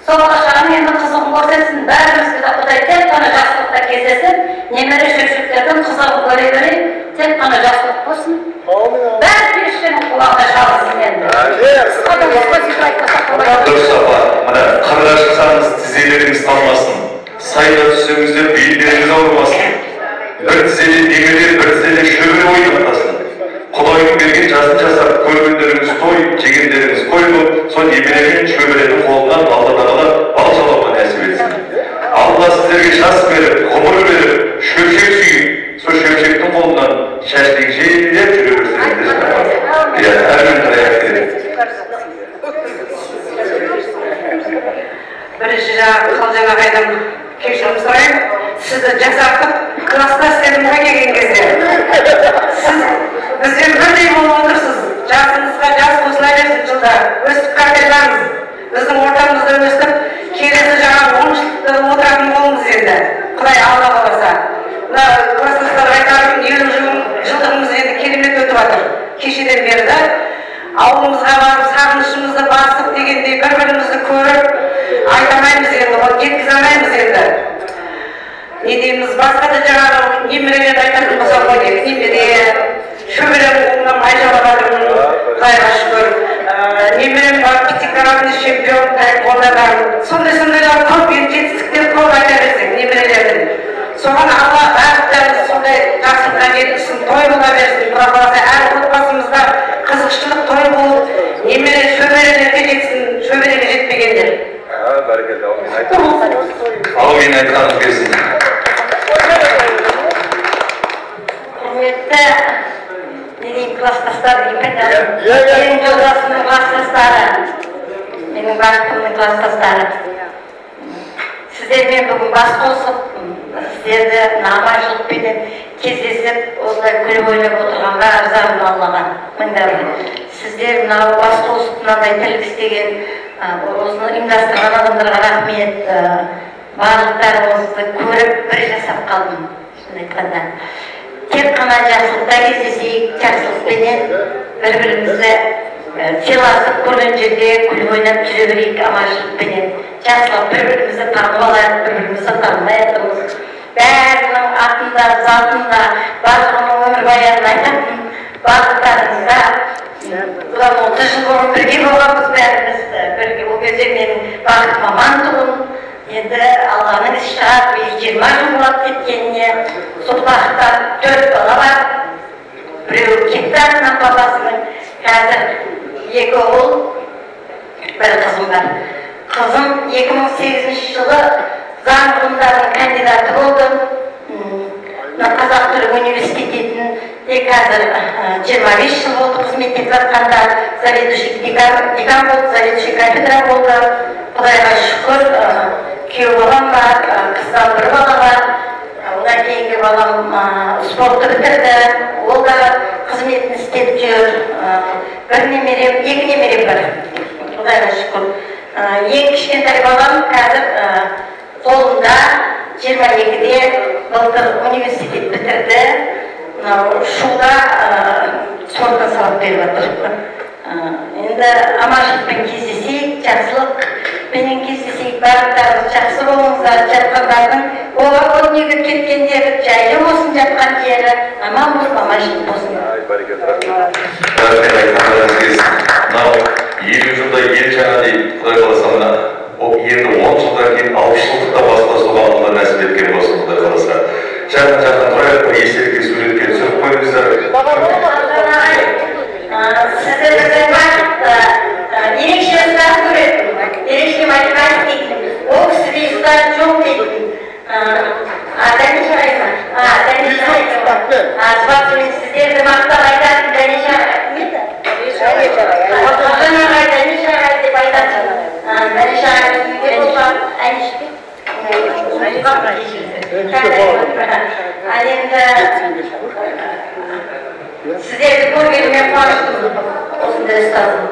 Сол ақшаның енді қызығын көрсетсін, бәрімізге де Құдай тек қана жақсылықта кездесіп, немере шөпшектердің қызығын көре берейік, тек қана жақсылық болсын. Бәрі періштенің құлағына шалсын енді. Дұрыс апа, мына қырға шықсаңыз тізелеріңіз талмасын, сайда түссеңіздер белдеріңіз ауырмасын. Бір тізеде немере, бір тізеде шөбере ойнатасын. Құдайдың берген жасын жасап, көргендеріңіз той, жегендеріңіз қой болып, сол немере мен шөберенің қолынан Алла Тағала бал жалауға нәсіп етсін. Алла сіздерге жас беріп, ғұмыр беріп, шөпшек сүйіп, сол шөпшектің қолынан шашты желдеп жүре берсеңіздер. Әрмен қарай керек. Бірінші Қалжан ағайдан кешірім сұрайын. Сізді жасартып, класста істедім ғой келген кезде. Сіз бізбен бірдей болып отырсыз. Жасыңызға жас қосыла берсін жылда. Өстіп қартайғанбыз. Біздің ортамызда өстіп, келесі жаңағы 10 жылда отыратын болыңыз енді. Құдай Алла қаласа. Мына класстастар айтарым, 50 жылдығымыз енді керемет өтіп жатыр. Кешеден бері ауылымызға барып, сағынышымызды басып дегендей бір-бірімізді көріп, айтамаймыз енді, жеткізе алмаймыз енді. Не дейміз, басқа да жаңағы немерелерді айтатын болсақ қой дейміз. Немере, шөберем қолынан май жалап жатырмын, Құдайға шүкір. Немерем бар, пятикратный чемпион таэквондодан. Сондай-сондайлар көп, жетістіктер көп айта берсек, немерелердің. Соған Алла барлықтарымыз сондай жақсылыққа жеткізсін, той бола берсін. Құдай қаласа әр отбасымызда қызықшылық той болып, немере шөберелерге жетсін, шөбереге жетпегендер. Бәрекелді, әумин айтқаныңыз келсін. Құрметті класстастар деймін. Менің жолдасымның класстастары, менің бақытымның класстастары. Сіздермен бүгін бас қосып, сіздерді аманшылықпен кездесіп, осылай күліп ойнап отырғанға арзамын Аллаға. Сіздер мынау бас қосып, мынандай тірлік істеген, осыны ұйымдастырған адамдарға рахмет. Барлықтарыңызды көріп бір жасап қалдым. Шын айтқанда. Тек қана жақсылықта кездесейік, жақсылықпенен бір-бірімізді сыйласып көрген жерде күліп ойнап жүре берейік аманшылықпенен. Жақсылап бір-бірімізді танып алайық, бір-бірімізді танымайық. Бәрінің атында, затында, барлығының өмірбаянын айтатын барлықтарыңызға 30 жыл бұрын бірге болғанбыз бәріміз. Ол кезде мен бақыт маман тұғын. Енді Алланың ісі шығар, 20 жыл болады кеткеніне. Сол бақыттан 4 бала бар. Біреуі кетті артынан бабасының. Қазір 2 ұл, 1 қызым бар. Қызым 2008 жылы заң ғылымдарының кандидаты болды. Қазақ Түрік университетінде қазір 25 жыл болды қызмет етіп жатқанда. Заведующий декан болды, заведующий кафедра болды. Құдайға шүкір, күйеу балам бар, қыздан 1 бала бар. Одан кейінгі балам спортты бітірді. Ол да қызметін істеп жүр. 1 немерем, 2 немерем бар. Құдайға шүкір. Ең кішкентай балам қазір қолында 22-де былтыр университет бітірді. Шуда спорттан сабақ беріп жатыр. Енді аманшылықпен кездесейік, жақсылықпенен кездесейік, барлықтарыңыз жақсы болыңыздар, жатқандардың оға дүниеге кеткендері жайлы болсын, жатқан жері аман болсын, аманшылық болсын. Рахмет айтқандарыңыз келсін. Мынау 50 жылда ел жаңа дейді, Құдай қаласа мына енді 10 жылдан кейін 60 жылдықта басқосуға Алла нәсіп еткен болсын, Құдай қаласа. Жақын тұрайық, бір естелікке суретке түсіріп қойыңыздар. Сіздердің бақытты, ерекше ұстаз көретін, ерекше математик дейтін, ол кісіде ұстаз жоқ дейтін. Дәнеш ағайсың? Дәнеш ағайсың. Спортсмен сіздерді мақтап айтатын Дәнеш ағай. Қалжан ағай, Дәнеш ағай деп айтатын. Дәнеш ағайдың үйде болған әнеш пе? Енді сіздерді көргеніме қуаныштымын. Осындай ұстазым.